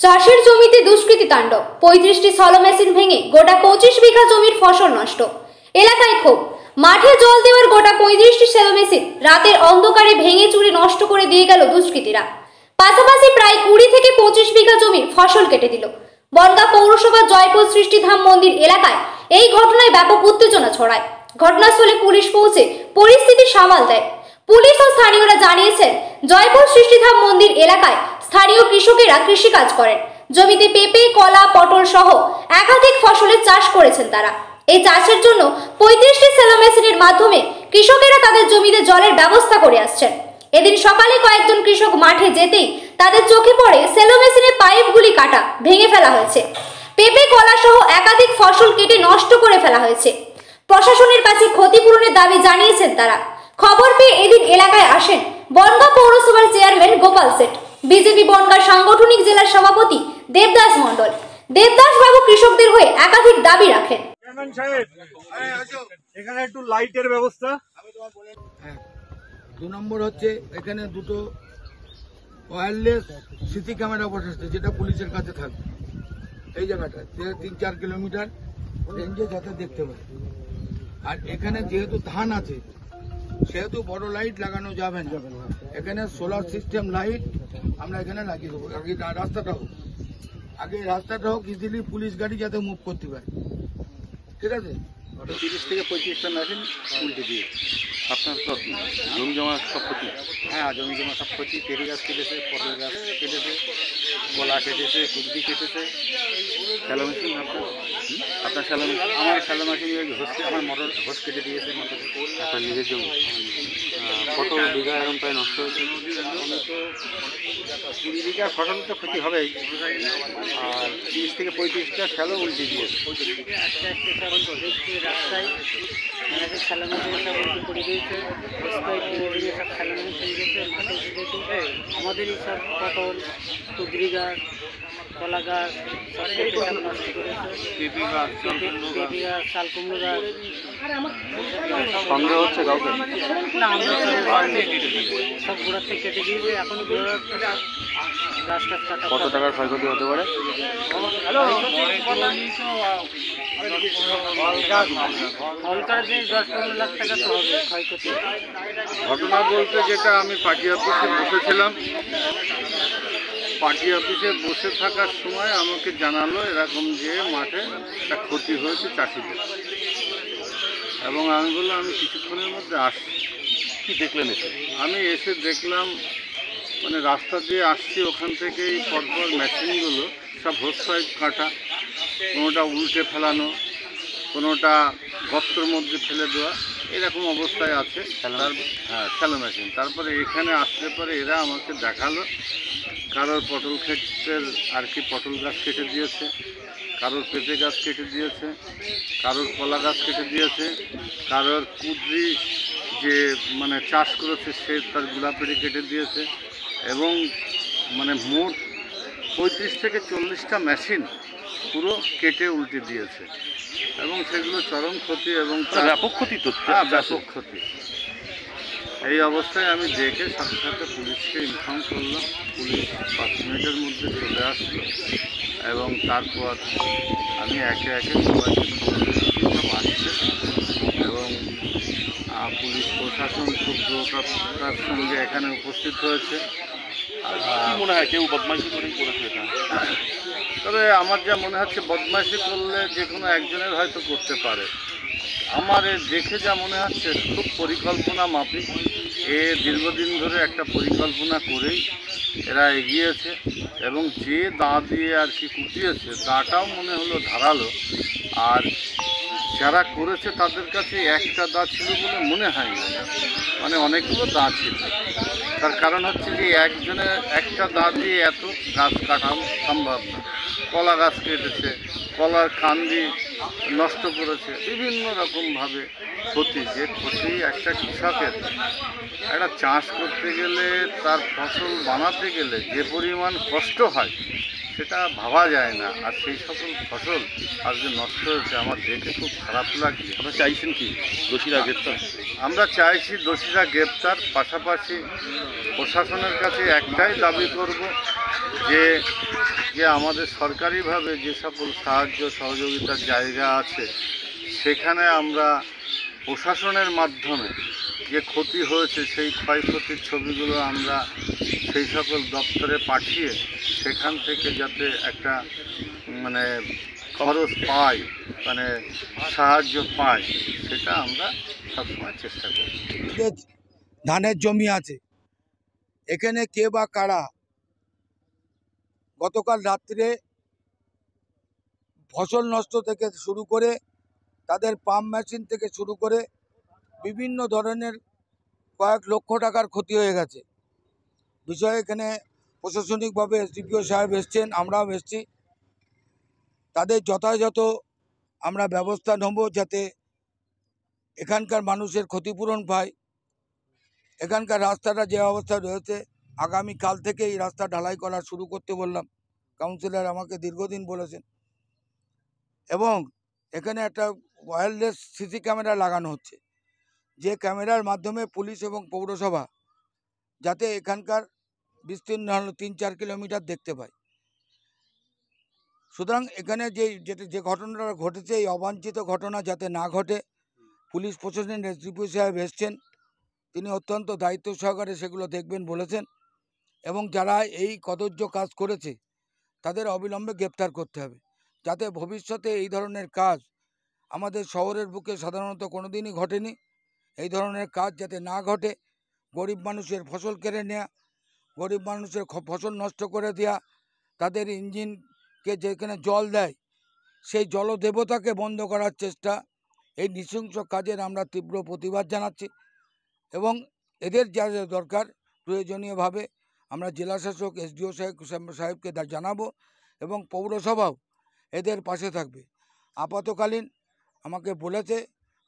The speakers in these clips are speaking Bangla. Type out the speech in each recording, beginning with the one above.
চাষের জমিতে দুষ্কৃতী তাণ্ডব, 35টি সলো মেশিন ভেঙে গোটা 25 বিঘা জমির ফসল নষ্ট। এলাকায় ক্ষোভ, মাঠে জল দেওয়ার গোটা 35টি সেলো মেশিন রাতের অন্ধকারে ভেঙে চুরে নষ্ট করে দিয়ে গেল দুষ্কৃতীরা। পাশাপাশি প্রায় 20 থেকে 25 বিঘা জমির ফসল কেটে দিল। বনগাঁ পৌরসভা জয়পুর সৃষ্টিধাম মন্দির এলাকায় এই ঘটনায় ব্যাপক উত্তেজনা ছড়ায়। ঘটনাস্থলে পুলিশ পৌঁছে পরিস্থিতি সামাল দেয়। পুলিশ ও স্থানীয়রা জানিয়েছেন, জয়পুর সৃষ্টিধাম মন্দির এলাকায় স্থানীয় কৃষকেরা কৃষিকাজ করেন। জমিতে পেঁপে, কলা, পটল সহ একাধিক ফসলের চাষ করেছেন তারা। এই চাষের জন্য 35টি সেলো মেশিনের মাধ্যমে কৃষকেরা তাদের জমিতে জলের ব্যবস্থা করে আসছেন। এদিন সকালে কয়েকজন কৃষক মাঠে যেতেই তাদের চোখে পড়ে সেলো মেশিনের পাইপগুলি কাটা, ভেঙে ফেলা হয়েছে। পেঁপে, কলা সহ একাধিক ফসল কেটে নষ্ট করে ফেলা হয়েছে। প্রশাসনের কাছে ক্ষতিপূরণের দাবি জানিয়েছেন তারা। খবর পেয়ে এদিন এলাকায় আসেন বনগাঁ পৌরসভার চেয়ারম্যান গোপাল সেট, বিজেপি বনগাঁ সাংগঠনিক জেলার সভাপতি দেবদাস মণ্ডল। দেবদাস বাবু কৃষকদের হয়ে একাধিক দাবি রাখেন। এখানে একটু লাইটের ব্যবস্থা। 2 নম্বর হচ্ছে এখানে দুটো ওয়্যারলেস সিসি ক্যামেরা বসেছে, যেটা পুলিশের কাছে থাকবে এই জায়গাটা 3-4 কিলোমিটার রেঞ্জে যাতে দেখতে পারে। আর এখানে যেহেতু ধান আছে সেহেতু বড় লাইট লাগানো যাবে না। এখানে সোলার সিস্টেম লাইট আমরা এখানে লাগিয়ে দেবো। আগে রাস্তাটা হোক ইজিলি পুলিশ গাড়ি যাতে মুভ করতে পারে। ঠিক আছে, 30 থেকে 35টা মেশিন উল্টে দিয়ে আপনার তো জমি জমা সব ক্ষতি। হ্যাঁ, জমি জমা সব ক্ষতি। পেঁপে গাছ কেটেছে, পটল গাছ কেটেছে, কলা কেটেছে, কুবজি কেটেছে। শ্যালো মেশিন আপনার শ্যালো মেশিন, আমার শ্যালো মেশিন হচ্ছে আমার মোটর হোস কেটে দিয়েছে। মোটর আপনার নিজের জমি কত বিঘা এরকম প্রায় নষ্ট হয়েছে? তো 20 বিঘা ফসল তো ক্ষতি হবেই। আর 30 থেকে 35টা শ্যালো উল্টে দিয়েছে। রাস্তায় খেলামেলা সব উল্টো করে দিয়েছে। সব খেলামেলা চলে গেছে। মাঠে দেখে আমাদেরই সব পটল, কুদরি গাছ, কলা গাছ সব কেটে সব নষ্ট করেছে। পেঁপে গাছ, শাল কুমড়ো গাছ। সন্দেহ হচ্ছে কাউকে? না, আমরা সব গোড়ার থেকে কেটে দিয়েছে। এখন গোড়ার গাছ টাছ কাটা। কত টাকার ক্ষয়ক্ষতি হতে পারে? হলকার যে 10-15 লাখ টাকা তো হবে ক্ষয়ক্ষতি। ঘটনা বলতে যেটা, আমি পার্টি অফিসে বসেছিলাম। পার্টি অফিসে বসে থাকার সময় আমাকে জানালো এরকম যে মাঠে একটা ক্ষতি হয়েছে চাষিদের, এবং আমি বললাম আমি কিছুক্ষণের মধ্যে আসছি। কি দেখলেন এসে? আমি এসে দেখলাম মানে রাস্তা দিয়ে আসছি, ওখান থেকেই পরপর মেশিনগুলো সব হোস পাইপ কাটা, কোনোটা উল্টে ফেলানো, কোনোটা গর্তের মধ্যে ফেলে দেওয়া, এরকম অবস্থায় আছে। হ্যাঁ, শ্যালো মেশিন। তারপরে এখানে আসলে পরে এরা আমাকে দেখালো কারোর পটল ক্ষেতের আর কি পটল গাছ কেটে দিয়েছে, কারোর পেঁপে গাছ কেটে দিয়েছে, কারোর কলা গাছ কেটে দিয়েছে, কারোর কুদরি যে মানে চাষ করেছে সে তার গোলাপেড়ি কেটে দিয়েছে, এবং মানে মোট 35 থেকে 40টা মেশিন পুরো কেটে উল্টে দিয়েছে, এবং সেগুলো চরম ক্ষতি এবং ব্যাপক ক্ষতি তো। হ্যাঁ, ব্যাপক ক্ষতি। এই অবস্থায় আমি দেখে সাথে সাথে পুলিশকে ইনফর্ম করলাম। পুলিশ 5 মিনিটের মধ্যে চলে আসলো, এবং তারপর আমি একে একে সবাইকে খবর দিচ্ছি সব আসছে, এবং পুলিশ প্রশাসন খুব দ্রুততার সঙ্গে এখানে উপস্থিত হয়েছে। কি মনে হয় কেউ বদমাইশি করেই করেছে এটা? তবে আমার যা মনে হচ্ছে বদমাইশি করলে যে কোনো একজনের হয়তো করতে পারে। আমার দেখে যা মনে হচ্ছে খুব পরিকল্পনা মাফিক, দীর্ঘদিন ধরে একটা পরিকল্পনা করেই এরা এগিয়েছে, এবং যে দা দিয়ে আর কি কুটিয়েছে দাটাও মনে হলো ধারালো। আর যারা করেছে তাদের কাছে একটা দা ছিল বলে মনে হয় না, মানে অনেকগুলো দা ছিল। তার কারণ হচ্ছে যে একজনের একটা দা দিয়ে এত গাছ কাটা সম্ভব না। কলা গাছ কেটেছে, কলার কান্দি নষ্ট করেছে, বিভিন্ন রকমভাবে ক্ষতি। যে ক্ষতি একটা কৃষকের একটা চাষ করতে গেলে, তার ফসল বানাতে গেলে যে পরিমাণ কষ্ট হয় সেটা ভাবা যায় না। আর সেই সকল ফসল আজকে নষ্ট হয়েছে, আমার দেখে খুব খারাপ লাগছে। আপনারা চাইছেন কি দোষীরা গ্রেপ্তার? আমরা চাইছি দোষীরা গ্রেপ্তার, পাশাপাশি প্রশাসনের কাছে একটাই দাবি করব যে যে আমাদের সরকারিভাবে যে সকল সাহায্য সহযোগিতার জায়গা আছে সেখানে আমরা প্রশাসনের মাধ্যমে যে ক্ষতি হয়েছে সেই ক্ষয়ক্ষতির ছবিগুলো আমরা সেই সকল দপ্তরে পাঠিয়ে সেখান থেকে যাতে একটা মানে খরচ পাই, মানে সাহায্য পাই, সেটা আমরা সবসময় চেষ্টা করি। ধানের জমি আছে, এখানে কে বা কারা গতকাল রাত্রে ফসল নষ্ট থেকে শুরু করে তাদের পাম্প মেশিন থেকে শুরু করে বিভিন্ন ধরনের কয়েক লক্ষ টাকার ক্ষতি হয়ে গেছে। বিষয়ে এখানে প্রশাসনিকভাবে এসডিপিও সাহেব এসছেন, আমরাও এসছি। তাদের যথাযথ আমরা ব্যবস্থা নেব যাতে এখানকার মানুষের ক্ষতিপূরণ পায়। এখানকার রাস্তাটা যে অবস্থা রয়েছে, আগামীকাল থেকে এই রাস্তা ঢালাই করা শুরু করতে বললাম, কাউন্সিলর আমাকে দীর্ঘদিন বলেছেন। এবং এখানে একটা ওয়্যারলেস সিসি ক্যামেরা লাগানো হচ্ছে, যে ক্যামেরার মাধ্যমে পুলিশ এবং পৌরসভা যাতে এখানকার বিস্তীর্ণ 3-4 কিলোমিটার দেখতে পায়। সুতরাং এখানে যে ঘটনাটা ঘটেছে, এই অবাঞ্ছিত ঘটনা যাতে না ঘটে, পুলিশ প্রশাসনের এসডিপিও সাহেব এসছেন, তিনি অত্যন্ত দায়িত্ব সহকারে সেগুলো দেখবেন বলেছেন। এবং যারা এই কদর্য কাজ করেছে তাদের অবিলম্বে গ্রেপ্তার করতে হবে, যাতে ভবিষ্যতে এই ধরনের কাজ আমাদের শহরের বুকে সাধারণত কোনো দিনই ঘটেনি। এই ধরনের কাজ যাতে না ঘটে, গরিব মানুষের ফসল কেড়ে নেওয়া, গরিব মানুষের ফসল নষ্ট করে দেওয়া, তাদের ইঞ্জিনকে যেখানে জল দেয় সেই জলদেবতাকে বন্ধ করার চেষ্টা, এই নৃশংস কাজের আমরা তীব্র প্রতিবাদ জানাচ্ছি। এবং এদের যা যা দরকার প্রয়োজনীয়ভাবে আমরা জেলাশাসক এসডিও সাহেবকে জানাবো এবং পৌরসভাও এদের পাশে থাকবে। আপাতকালীন আমাকে বলেছে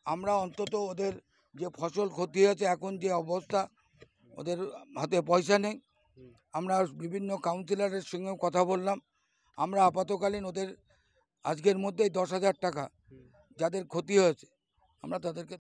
আমরা অন্তত ওদের যে ফসল ক্ষতি হয়েছে, এখন যে অবস্থা, ওদের হাতে পয়সা নেই। আমরা বিভিন্ন কাউন্সিলরের সঙ্গেও কথা বললাম, আমরা আপাতকালীন ওদের আজকের মধ্যেই 10,000 টাকা যাদের ক্ষতি হয়েছে আমরা তাদেরকে